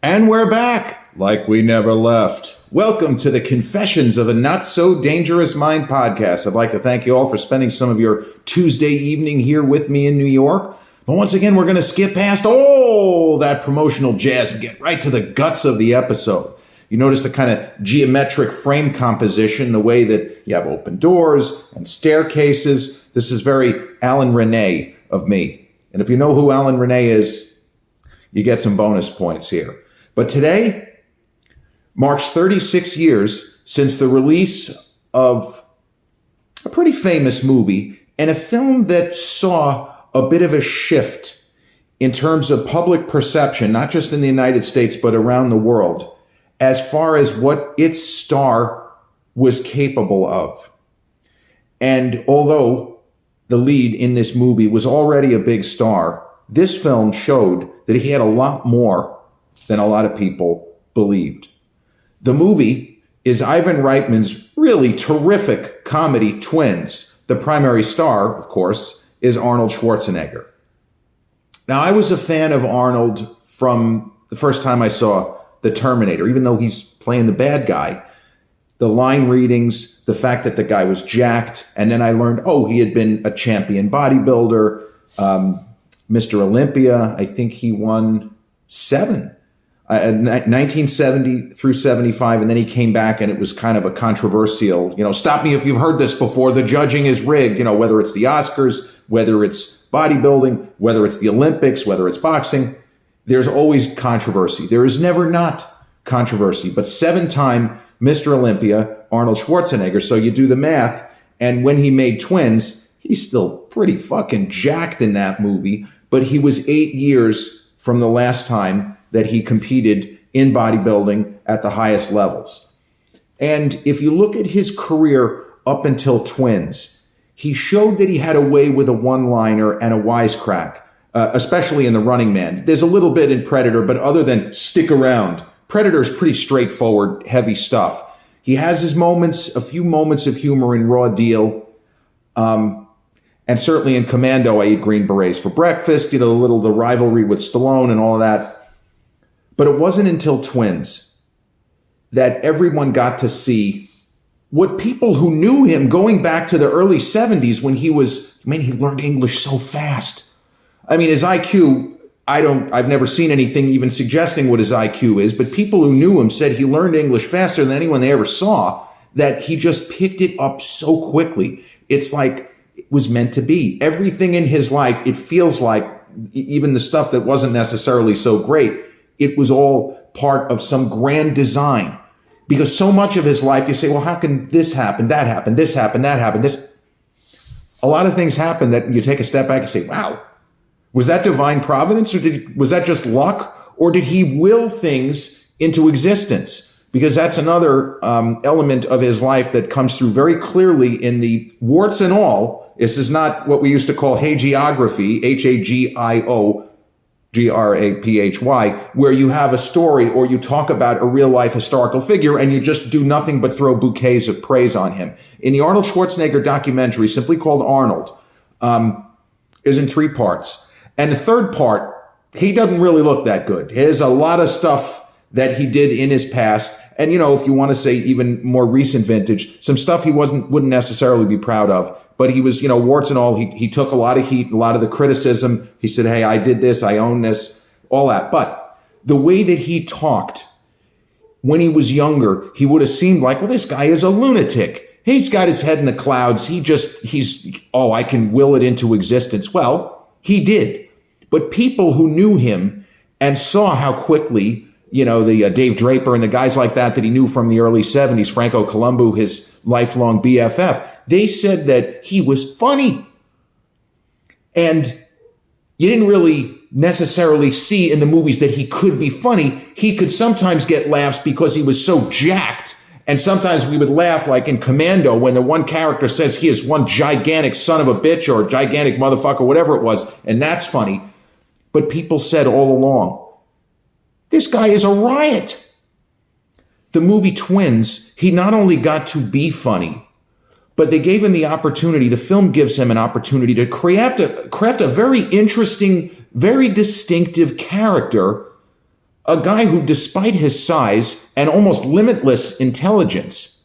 And we're back, like we never left. Welcome to the Confessions of a Not So Dangerous Mind podcast. I'd like to thank you all for spending some of your Tuesday evening here with me in New York. But once again, we're going to skip past all that promotional jazz and get right to the guts of the episode. You notice the kind of geometric frame composition, the way that you have open doors and staircases. This is very Alan Rene of me. And if you know who Alan Rene is, you get some bonus points here. But today marks 36 years since the release of a pretty famous movie and a film that saw a bit of a shift in terms of public perception, not just in the United States, but around the world, as far as what its star was capable of. And although the lead in this movie was already a big star, this film showed that he had a lot more than a lot of people believed. The movie is Ivan Reitman's really terrific comedy Twins. The primary star, of course, is Arnold Schwarzenegger. Now, I was a fan of Arnold from the first time I saw the Terminator, even though he's playing the bad guy. The line readings, the fact that the guy was jacked, and then I learned, he had been a champion bodybuilder, Mr. Olympia. I think he won 7. 1970 through 75, and then he came back and it was kind of a controversial, stop me if you've heard this before, the judging is rigged, whether it's the Oscars, whether it's bodybuilding, whether it's the Olympics, whether it's boxing, there's always controversy. There is never not controversy, but 7-time Mr. Olympia, Arnold Schwarzenegger, so you do the math, and when he made Twins, he's still pretty fucking jacked in that movie, but he was 8 years from the last time that he competed in bodybuilding at the highest levels. And if you look at his career up until Twins, he showed that he had a way with a one-liner and a wisecrack, especially in The Running Man. There's a little bit in Predator, but other than stick around, Predator is pretty straightforward, heavy stuff. He has his moments, a few moments of humor in Raw Deal, and certainly in Commando, I eat Green Berets for breakfast, the rivalry with Stallone and all of that. But it wasn't until Twins that everyone got to see what people who knew him going back to the early 70s when he learned English so fast. I mean, his IQ, I've never seen anything even suggesting what his IQ is, but people who knew him said he learned English faster than anyone they ever saw, that he just picked it up so quickly. It's like it was meant to be. Everything in his life, it feels like, even the stuff that wasn't necessarily so great, it was all part of some grand design. Because so much of his life, you say, well, how can this happen, that happen, this happen, that happen, this? A lot of things happen that you take a step back and say, wow, was that divine providence, or was that just luck? Or did he will things into existence? Because that's another element of his life that comes through very clearly in the warts and all. This is not what we used to call hagiography, H-A-G-I-O-G-R-A-P-H-Y, where you have a story or you talk about a real life historical figure and you just do nothing but throw bouquets of praise on him. In the Arnold Schwarzenegger documentary, simply called Arnold, is in 3 parts. And the third part, he doesn't really look that good. There's a lot of stuff that he did in his past. And, if you want to say even more recent vintage, some stuff he wouldn't necessarily be proud of. But he was, warts and all, he took a lot of heat, a lot of the criticism. He said, hey, I did this, I own this, all that. But the way that he talked when he was younger, he would have seemed like, well, this guy is a lunatic. He's got his head in the clouds. I can will it into existence. Well, he did. But people who knew him and saw how quickly, the Dave Draper and the guys like that he knew from the early 70s, Franco Columbu, his lifelong BFF, they said that he was funny. And you didn't really necessarily see in the movies that he could be funny. He could sometimes get laughs because he was so jacked. And sometimes we would laugh, like in Commando, when the one character says he is one gigantic son of a bitch or gigantic motherfucker, whatever it was. And that's funny. But people said all along, this guy is a riot. The movie Twins, he not only got to be funny, but they gave him the opportunity, the film gives him an opportunity to craft a very interesting, very distinctive character a guy who, despite his size and almost limitless intelligence,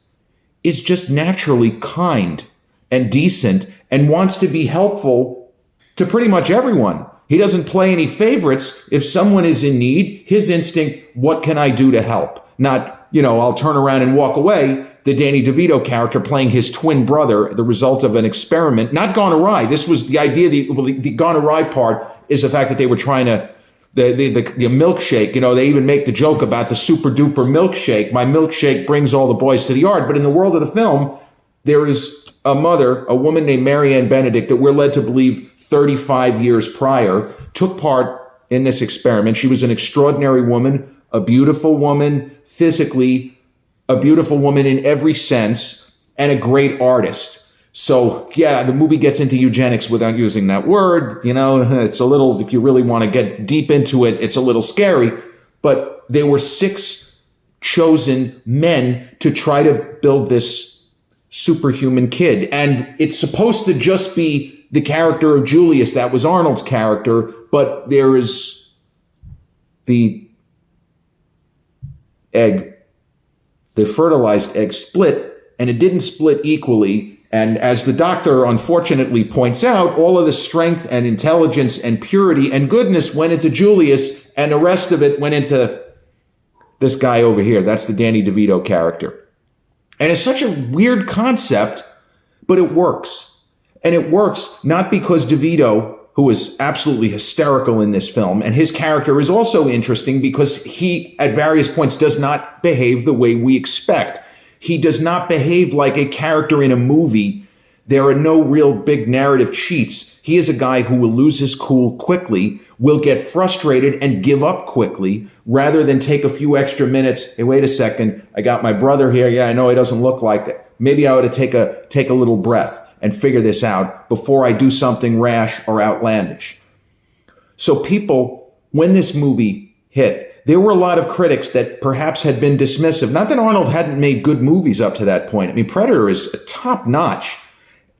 is just naturally kind and decent and wants to be helpful to pretty much everyone. He doesn't play any favorites. If someone is in need, his instinct, what can I do to help? Not, I'll turn around and walk away. The Danny DeVito character playing his twin brother, the result of an experiment, not gone awry. This was the idea, the gone awry part is the fact that they were trying to, the milkshake, they even make the joke about the super duper milkshake. My milkshake brings all the boys to the yard. But in the world of the film, there is a mother, a woman named Mary Ann Benedict, that we're led to believe 35 years prior, took part in this experiment. She was an extraordinary woman, a beautiful woman, physically, a beautiful woman in every sense, and a great artist. So, yeah, the movie gets into eugenics without using that word. It's a little, if you really want to get deep into it, it's a little scary. But there were 6 chosen men to try to build this superhuman kid. And it's supposed to just be the character of Julius. That was Arnold's character. But there is the egg, the fertilized egg split, and it didn't split equally. And as the doctor unfortunately points out, all of the strength and intelligence and purity and goodness went into Julius, and the rest of it went into this guy over here. That's the Danny DeVito character. And it's such a weird concept, but it works. And it works not because DeVito, who is absolutely hysterical in this film, and his character is also interesting because he, at various points, does not behave the way we expect. He does not behave like a character in a movie. There are no real big narrative cheats. He is a guy who will lose his cool quickly, will get frustrated and give up quickly, rather than take a few extra minutes. Hey, wait a second. I got my brother here. Yeah, I know he doesn't look like that. Maybe I ought to take a little breath and figure this out before I do something rash or outlandish. So people, when this movie hit, there were a lot of critics that perhaps had been dismissive. Not that Arnold hadn't made good movies up to that point. I mean, Predator is top notch.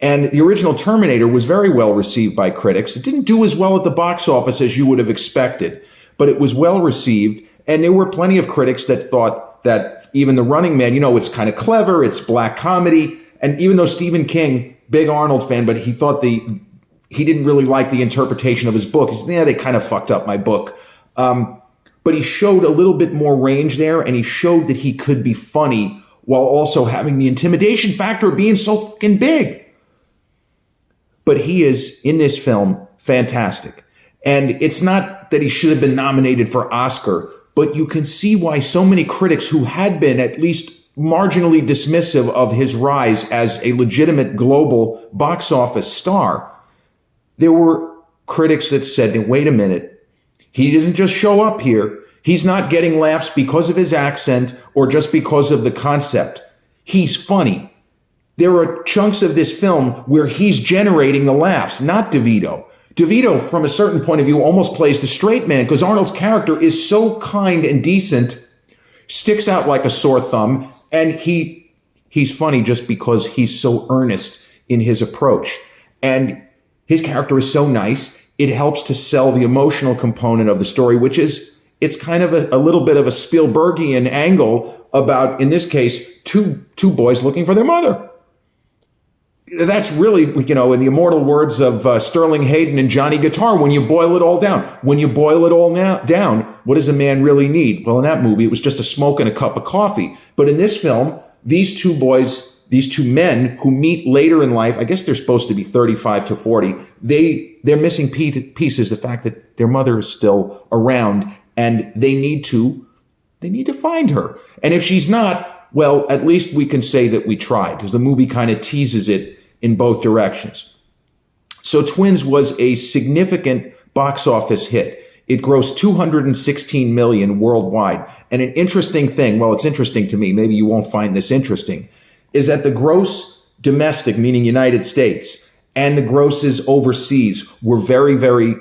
And the original Terminator was very well received by critics. It didn't do as well at the box office as you would have expected, but it was well received. And there were plenty of critics that thought that even The Running Man, it's kind of clever, it's black comedy. And even though Stephen King, big Arnold fan, but he thought he didn't really like the interpretation of his book. He said, yeah, they kind of fucked up my book. But he showed a little bit more range there, and he showed that he could be funny while also having the intimidation factor of being so fucking big. But he is, in this film, fantastic. And it's not that he should have been nominated for Oscar, but you can see why so many critics who had been at least marginally dismissive of his rise as a legitimate global box office star, there were critics that said, wait a minute, he didn't just show up here. He's not getting laughs because of his accent or just because of the concept. He's funny. There are chunks of this film where he's generating the laughs, not DeVito. DeVito, from a certain point of view, almost plays the straight man because Arnold's character is so kind and decent, sticks out like a sore thumb, and he's funny just because he's so earnest in his approach. And his character is so nice, it helps to sell the emotional component of the story, which is, it's kind of a little bit of a Spielbergian angle about, in this case, two boys looking for their mother. That's really, in the immortal words of Sterling Hayden and Johnny Guitar, when you boil it all down. When you boil it all down, what does a man really need? Well, in that movie, it was just a smoke and a cup of coffee. But in this film, these two boys, these two men who meet later in life, I guess they're supposed to be 35 to 40, they're missing pieces, the fact that their mother is still around, and they need to find her. And if she's not, well, at least we can say that we tried, because the movie kind of teases it in both directions. So Twins was a significant box office hit. It grossed $216 million worldwide. And an interesting thing, well, it's interesting to me, maybe you won't find this interesting, is that the gross domestic, meaning United States, and the grosses overseas were very, very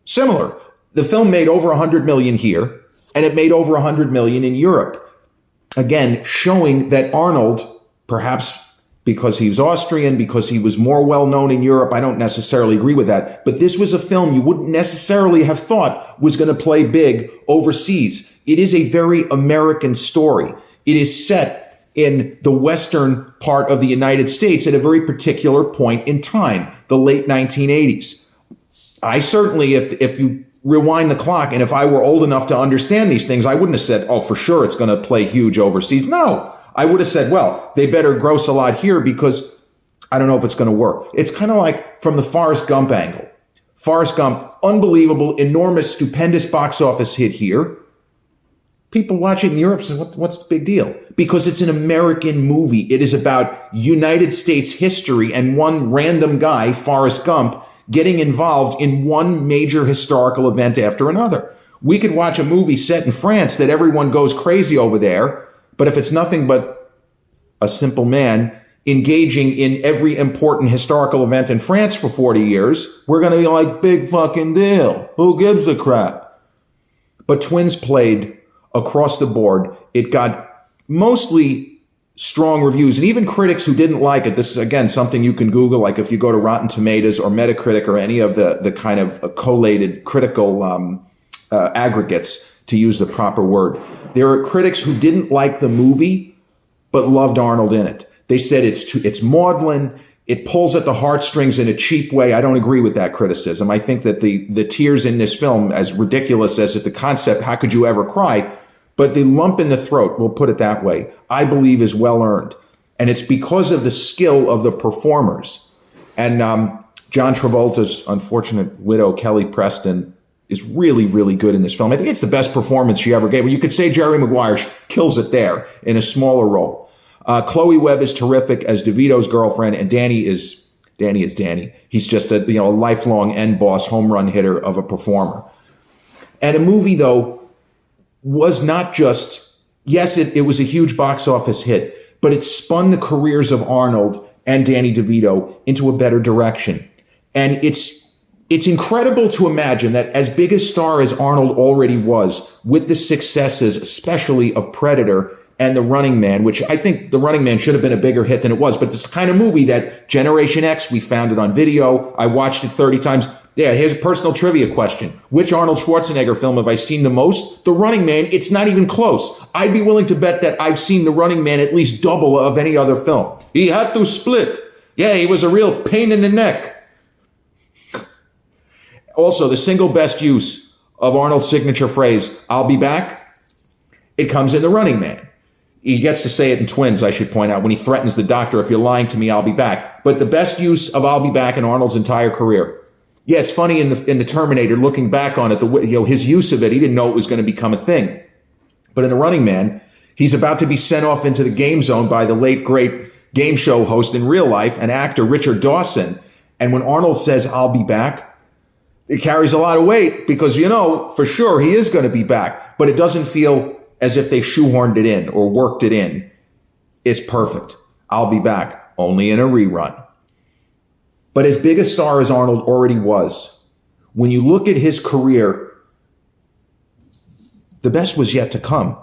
similar. The film made over 100 million here, and it made over 100 million in Europe. Again, showing that Arnold, perhaps because he was Austrian, because he was more well-known in Europe. I don't necessarily agree with that. But this was a film you wouldn't necessarily have thought was going to play big overseas. It is a very American story. It is set in the western part of the United States at a very particular point in time, the late 1980s. I certainly, if you rewind the clock, and if I were old enough to understand these things, I wouldn't have said, oh, for sure it's going to play huge overseas. No. I would have said, well, they better gross a lot here because I don't know if it's going to work. It's kind of like from the Forrest Gump angle. Forrest Gump, unbelievable, enormous, stupendous box office hit here. People watch it in Europe say, what's the big deal? Because it's an American movie. It is about United States history and one random guy, Forrest Gump, getting involved in one major historical event after another. We could watch a movie set in France that everyone goes crazy over there, but if it's nothing but a simple man engaging in every important historical event in France for 40 years, we're going to be like, big fucking deal. Who gives a crap? But Twins played across the board. It got mostly strong reviews, and even critics who didn't like it. This is, again, something you can Google, like if you go to Rotten Tomatoes or Metacritic or any of the kind of collated critical aggregates, to use the proper word. There are critics who didn't like the movie, but loved Arnold in it. They said it's maudlin, it pulls at the heartstrings in a cheap way. I don't agree with that criticism. I think that the tears in this film, as ridiculous as the concept, how could you ever cry? But the lump in the throat, we'll put it that way, I believe is well earned. And it's because of the skill of the performers. And John Travolta's unfortunate widow, Kelly Preston, is really, really good in this film. I think it's the best performance she ever gave. You could say Jerry Maguire kills it there in a smaller role. Chloe Webb is terrific as DeVito's girlfriend, and Danny is Danny. He's just a lifelong end boss, home run hitter of a performer. And a movie, though, was not just, yes, it was a huge box office hit, but it spun the careers of Arnold and Danny DeVito into a better direction. And it's incredible to imagine that as big a star as Arnold already was, with the successes, especially of Predator and The Running Man, which I think The Running Man should have been a bigger hit than it was, but this kind of movie that Generation X, we found it on video, I watched it 30 times. Yeah, here's a personal trivia question. Which Arnold Schwarzenegger film have I seen the most? The Running Man. It's not even close. I'd be willing to bet that I've seen The Running Man at least double of any other film. He had to split. Yeah, he was a real pain in the neck. Also, the single best use of Arnold's signature phrase, I'll be back, it comes in The Running Man. He gets to say it in Twins, I should point out, when he threatens the doctor, if you're lying to me, I'll be back. But the best use of I'll be back in Arnold's entire career. Yeah, it's funny in the Terminator, looking back on it, his use of it, he didn't know it was going to become a thing. But in The Running Man, he's about to be sent off into the game zone by the late, great game show host in real life, and actor Richard Dawson. And when Arnold says, I'll be back, it carries a lot of weight because, for sure he is going to be back, but it doesn't feel as if they shoehorned it in or worked it in. It's perfect. I'll be back, only in a rerun. But as big a star as Arnold already was, when you look at his career, the best was yet to come.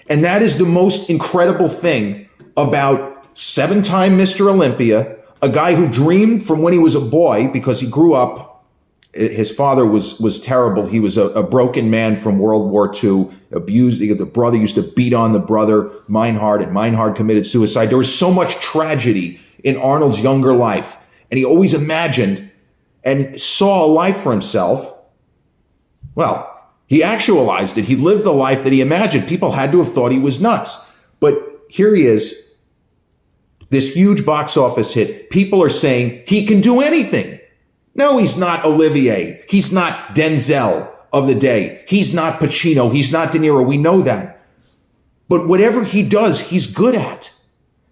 And that is the most incredible thing about 7-time Mr. Olympia, a guy who dreamed from when he was a boy because he grew up. His father was terrible. He was a broken man from World War II, abused. The brother used to beat on the brother, Meinhard, and Meinhard committed suicide. There was so much tragedy in Arnold's younger life. And he always imagined and saw a life for himself. Well, he actualized it. He lived the life that he imagined. People had to have thought he was nuts. But here he is, this huge box office hit. People are saying he can do anything. No, he's not Olivier. He's not Denzel of the day. He's not Pacino. He's not De Niro. We know that. But whatever he does, he's good at.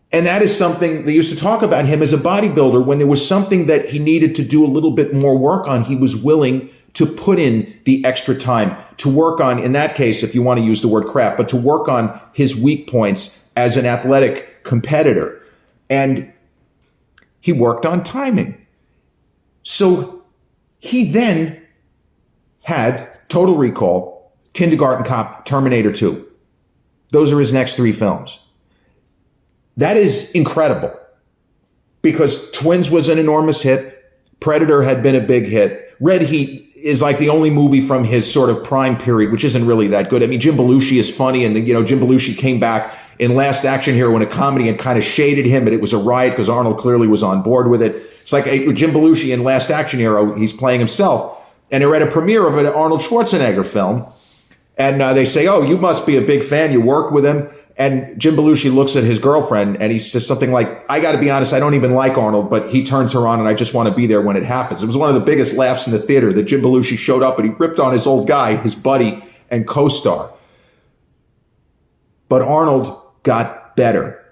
And that is something they used to talk about him as a bodybuilder. When there was something that he needed to do a little bit more work on, he was willing to put in the extra time to work on, in that case, if you want to use the word crap, but to work on his weak points as an athletic competitor. And he worked on timing. So he then had Total Recall, Kindergarten Cop, Terminator 2. Those are his next 3 films. That is incredible. because Twins was an enormous hit. Predator had been a big hit. Red Heat is like the only movie from his sort of prime period, which isn't really that good. I mean, Jim Belushi is funny, and Jim Belushi came back in Last Action Hero in a comedy and kind of shaded him, and it was a riot because Arnold clearly was on board with it. It's like Jim Belushi in Last Action Hero, he's playing himself. And they're at a premiere of an Arnold Schwarzenegger film. And they say, oh, you must be a big fan. You work with him. And Jim Belushi looks at his girlfriend and he says something like, I got to be honest, I don't even like Arnold, but he turns her on and I just want to be there when it happens. It was one of the biggest laughs in the theater that Jim Belushi showed up and he ripped on his old guy, his buddy and co-star. But Arnold got better.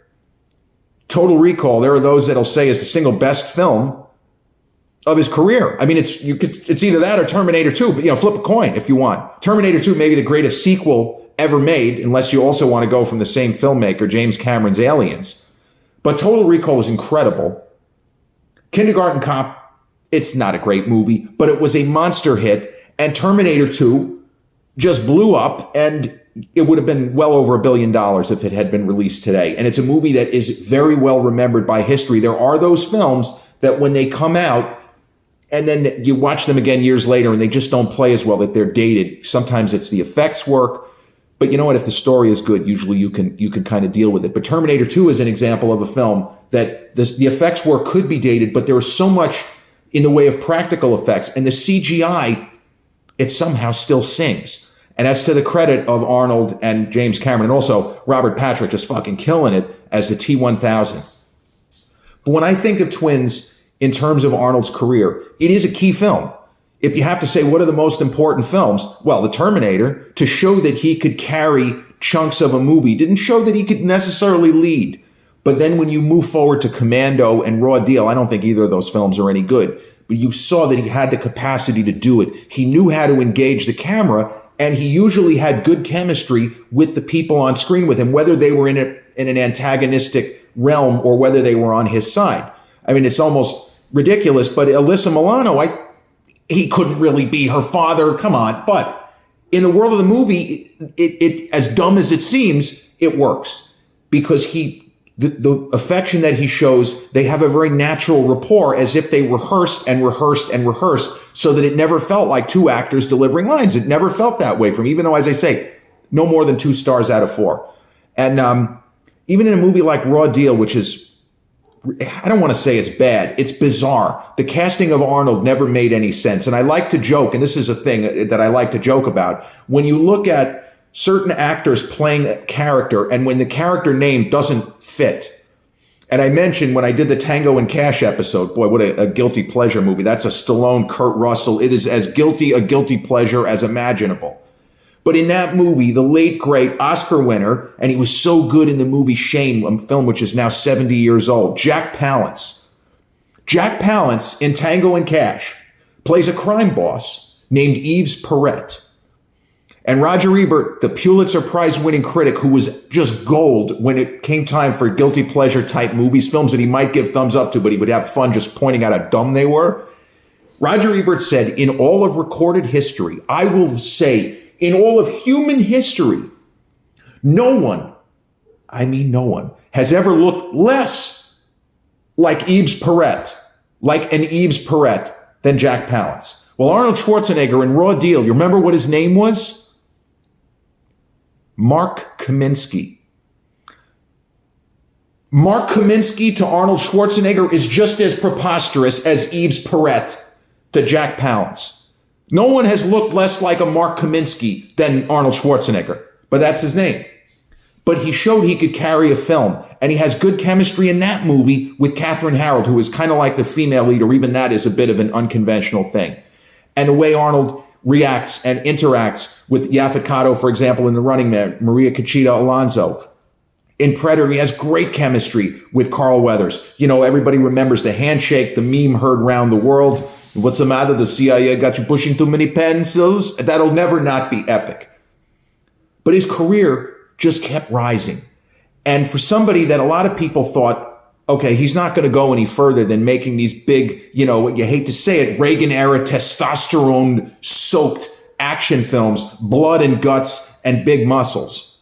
Total Recall, there are those that'll say is the single best film of his career. I mean, it's either that or Terminator 2, but flip a coin if you want. Terminator 2 may be the greatest sequel ever made, unless you also want to go from the same filmmaker, James Cameron's Aliens. But Total Recall is incredible. Kindergarten Cop, it's not a great movie, but it was a monster hit. And Terminator 2 just blew up, and it would have been well over $1 billion if it had been released today. And it's a movie that is very well remembered by history. There are those films that when they come out, and then you watch them again years later and they just don't play as well, that they're dated. Sometimes it's the effects work. But you know what? If the story is good, usually you can kind of deal with it. But Terminator 2 is an example of a film that the effects work could be dated, but there was so much in the way of practical effects. And the CGI, it somehow still sings. And that's to the credit of Arnold and James Cameron. And also Robert Patrick just fucking killing it as the T-1000. But when I think of Twins in terms of Arnold's career, it is a key film. If you have to say what are the most important films, well, The Terminator, to show that he could carry chunks of a movie, didn't show that he could necessarily lead. But then when you move forward to Commando and Raw Deal, I don't think either of those films are any good. But you saw that he had the capacity to do it. He knew how to engage the camera, and he usually had good chemistry with the people on screen with him, whether they were in an antagonistic realm or whether they were on his side. I mean, it's almost ridiculous, but Alyssa Milano, he couldn't really be her father. Come on. But in the world of the movie, it as dumb as it seems, it works because the affection that he shows, they have a very natural rapport as if they rehearsed and rehearsed and rehearsed so that it never felt like two actors delivering lines. It never felt that way from, even though, as I say, no more than 2 stars out of 4. And even in a movie like Raw Deal, which is, I don't want to say it's bad. It's bizarre. The casting of Arnold never made any sense. And I like to joke, and this is a thing that I like to joke about. When you look at certain actors playing a character and when the character name doesn't fit. And I mentioned when I did the Tango and Cash episode, boy, what a guilty pleasure movie. That's a Stallone, Kurt Russell. It is as guilty a guilty pleasure as imaginable. But in that movie, the late, great Oscar winner, and he was so good in the movie Shame, a film which is now 70 years old, Jack Palance. Jack Palance in Tango and Cash plays a crime boss named Yves Perret. And Roger Ebert, the Pulitzer Prize-winning critic who was just gold when it came time for guilty pleasure type movies, films that he might give thumbs up to, but he would have fun just pointing out how dumb they were. Roger Ebert said, in all of recorded history, I will say, in all of human history, no one has ever looked less like Yves Perret, like an Yves Perret, than Jack Palance. Well, Arnold Schwarzenegger in Raw Deal, you remember what his name was? Mark Kaminsky. Mark Kaminsky to Arnold Schwarzenegger is just as preposterous as Yves Perret to Jack Palance. No one has looked less like a Mark Kaminsky than Arnold Schwarzenegger, but that's his name. But he showed he could carry a film, and he has good chemistry in that movie with Catherine Harold, who is kind of like the female lead, or even that is a bit of an unconventional thing. And the way Arnold reacts and interacts with Yaphet Kotto, for example, in The Running Man, Maria Conchita Alonso. In Predator, he has great chemistry with Carl Weathers. You know, everybody remembers the handshake, the meme heard around the world. What's the matter? The CIA got you pushing too many pencils? That'll never not be epic. But his career just kept rising. And for somebody that a lot of people thought, okay, he's not going to go any further than making these big, you hate to say it, Reagan-era testosterone-soaked action films, blood and guts and big muscles.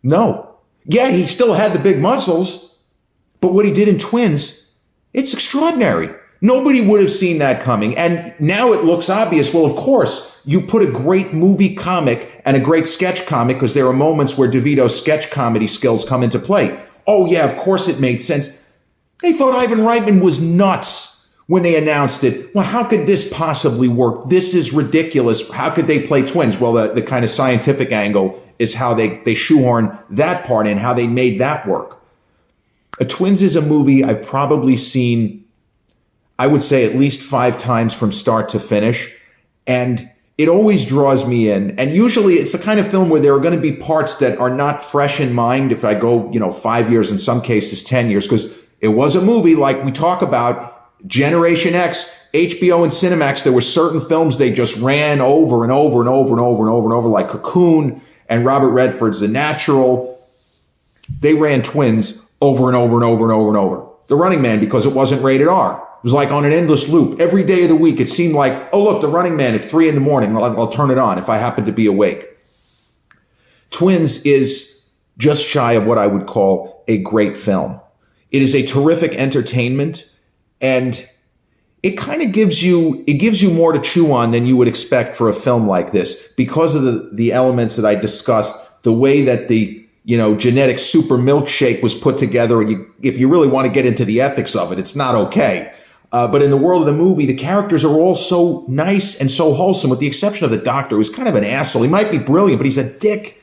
No. Yeah, he still had the big muscles, but what he did in Twins It's extraordinary. Nobody would have seen that coming. And now it looks obvious. Well, of course, you put a great movie comic and a great sketch comic, because there are moments where DeVito's sketch comedy skills come into play. Oh, yeah, of course it made sense. They thought Ivan Reitman was nuts when they announced it. Well, how could this possibly work? This is ridiculous. How could they play twins? Well, the kind of scientific angle is how they shoehorn that part in, how they made that work. Twins is a movie I've probably seen, I would say, at least 5 times from start to finish. And it always draws me in. And usually it's the kind of film where there are going to be parts that are not fresh in mind if I go, 5 years, in some cases 10 years, because it was a movie like we talk about, Generation X, HBO and Cinemax. There were certain films they just ran over and over and over and over and over and over, like Cocoon and Robert Redford's The Natural. They ran Twins over and over and over and over and over. The Running Man, because it wasn't rated R. It was like on an endless loop. Every day of the week, it seemed like, oh, look, The Running Man at 3 a.m. I'll turn it on if I happen to be awake. Twins is just shy of what I would call a great film. It is a terrific entertainment, and it kind of gives you more to chew on than you would expect for a film like this, because of the elements that I discussed, the way that the genetic super milkshake was put together. And if you really want to get into the ethics of it, it's not okay. But in the world of the movie, the characters are all so nice and so wholesome, with the exception of the doctor, who's kind of an asshole. He might be brilliant, but he's a dick,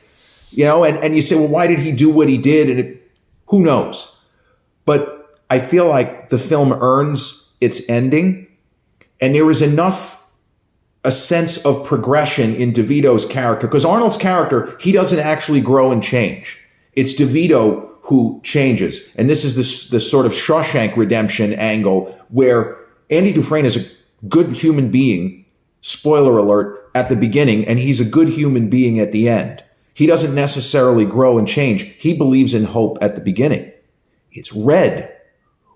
and you say, well, why did he do what he did? And who knows? But I feel like the film earns its ending, and there is a sense of progression in DeVito's character, because Arnold's character, he doesn't actually grow and change. It's DeVito who changes. And this is this sort of Shawshank Redemption angle, where Andy Dufresne is a good human being, spoiler alert, at the beginning, and he's a good human being at the end. He doesn't necessarily grow and change. He believes in hope at the beginning. It's Red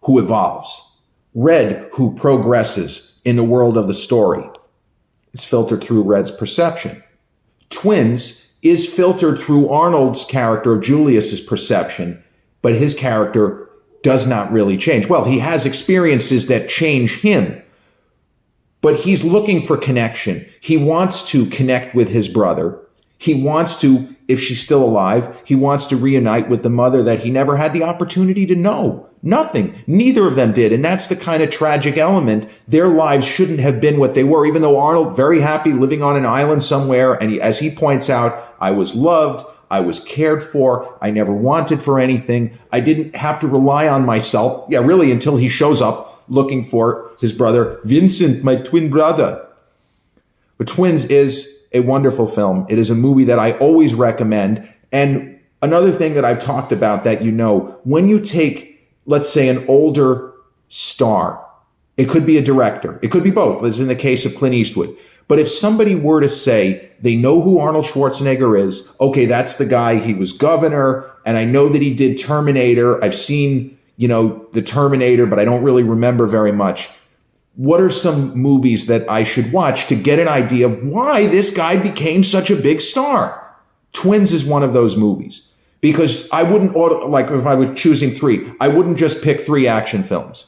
who evolves. Red who progresses in the world of the story. It's filtered through Red's perception. Twins is filtered through Arnold's character of Julius's perception, but his character does not really change. Well, he has experiences that change him, but he's looking for connection. He wants to connect with his brother. He wants to, if she's still alive, he wants to reunite with the mother that he never had the opportunity to know. Nothing. Neither of them did. And that's the kind of tragic element. Their lives shouldn't have been what they were, even though Arnold, very happy, living on an island somewhere. And as he points out, I was loved. I was cared for. I never wanted for anything. I didn't have to rely on myself. Yeah, really, until he shows up looking for his brother, Vincent, my twin brother. But Twins is a wonderful film. It is a movie that I always recommend. And another thing that I've talked about that when you take, let's say, an older star, it could be a director, it could be both, as in the case of Clint Eastwood. But if somebody were to say they know who Arnold Schwarzenegger is, okay, that's the guy, he was governor, and I know that he did Terminator. I've seen, the Terminator, but I don't really remember very much. What are some movies that I should watch to get an idea of why this guy became such a big star? Twins is one of those movies. Because I wouldn't like if I was choosing 3, I wouldn't just pick 3 action films.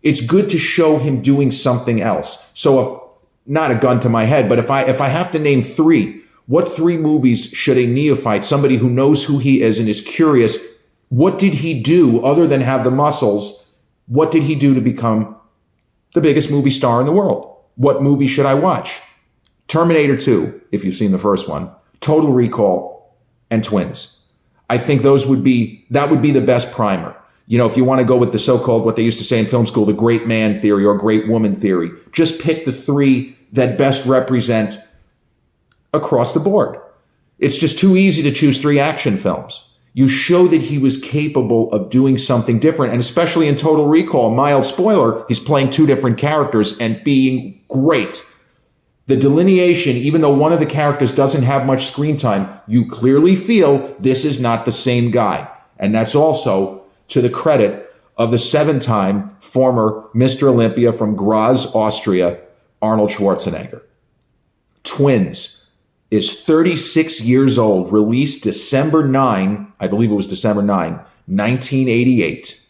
It's good to show him doing something else. So not a gun to my head, but if I have to name 3, what 3 movies should a neophyte, somebody who knows who he is and is curious, what did he do other than have the muscles? What did he do to become the biggest movie star in the world? What movie should I watch? Terminator 2, if you've seen the first one, Total Recall, and Twins. I think that would be the best primer. If you want to go with the so-called, what they used to say in film school, the great man theory or great woman theory, just pick the 3 that best represent across the board. It's just too easy to choose 3 action films. You show that he was capable of doing something different, and especially in Total Recall, mild spoiler, he's playing 2 different characters and being great. The delineation, even though one of the characters doesn't have much screen time, you clearly feel this is not the same guy. And that's also to the credit of the 7-time former Mr. Olympia from Graz, Austria, Arnold Schwarzenegger. Twins is 36 years old, released December 9, I believe it was December 9, 1988.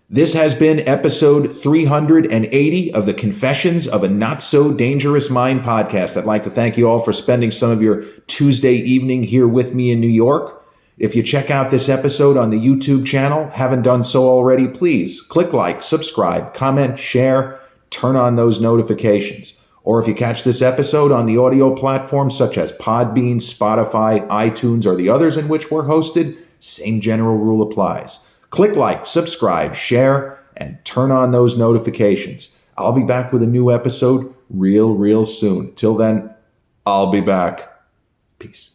This has been episode 380 of the Confessions of a Not So Dangerous Mind podcast. I'd like to thank you all for spending some of your Tuesday evening here with me in New York. If you check out this episode on the YouTube channel, haven't done so already, please click like, subscribe, comment, share, turn on those notifications. Or if you catch this episode on the audio platforms such as Podbean, Spotify, iTunes, or the others in which we're hosted, same general rule applies. Click like, subscribe, share, and turn on those notifications. I'll be back with a new episode real soon. Till then, I'll be back. Peace.